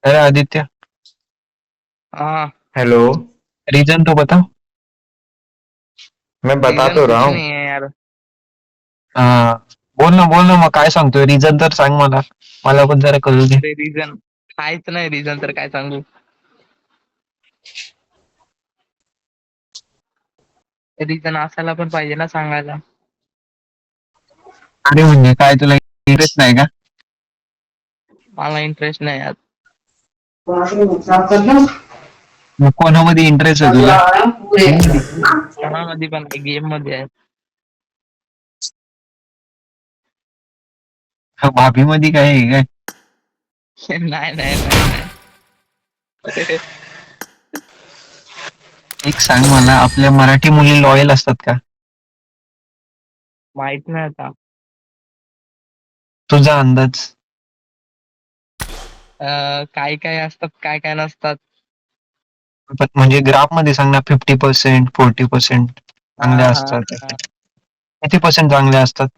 अरे आदित्य, हाँ। Hello. Region तो बता। मैं बता रीजन तो रहा कुछ हूँ। नहीं है यार। हा. बोल ना मग काय सांगतोय रिझन तर सांग मला. मला पण जरा कळू दे. अरे रीजन काहीच नाही, रीजन तर काय सांगू. रीजन असायला पण पाहिजे ना सांगायला. अरे म्हणजे काय तुला इंटरेस्ट नाही का? मला इंटरेस्ट नाही यार. मग कोणामध्ये इंटरेस्ट आहे तुला? कोणामध्ये पण गेम मध्ये आहे. भाभी मध्ये काय आहे काय? नाही नाही नाही नाही. एक सांग मला, आपल्या मराठी मुली लॉयल असतात का? माहित नाही आता. तुझा अंदाज. काय काय असतात काय काय नसतात. म्हणजे ग्राफ मध्ये सांग ना, 50%, 40% हा चांगल्या हा असतात. हा. किती पर्सेंट चांगल्या असतात?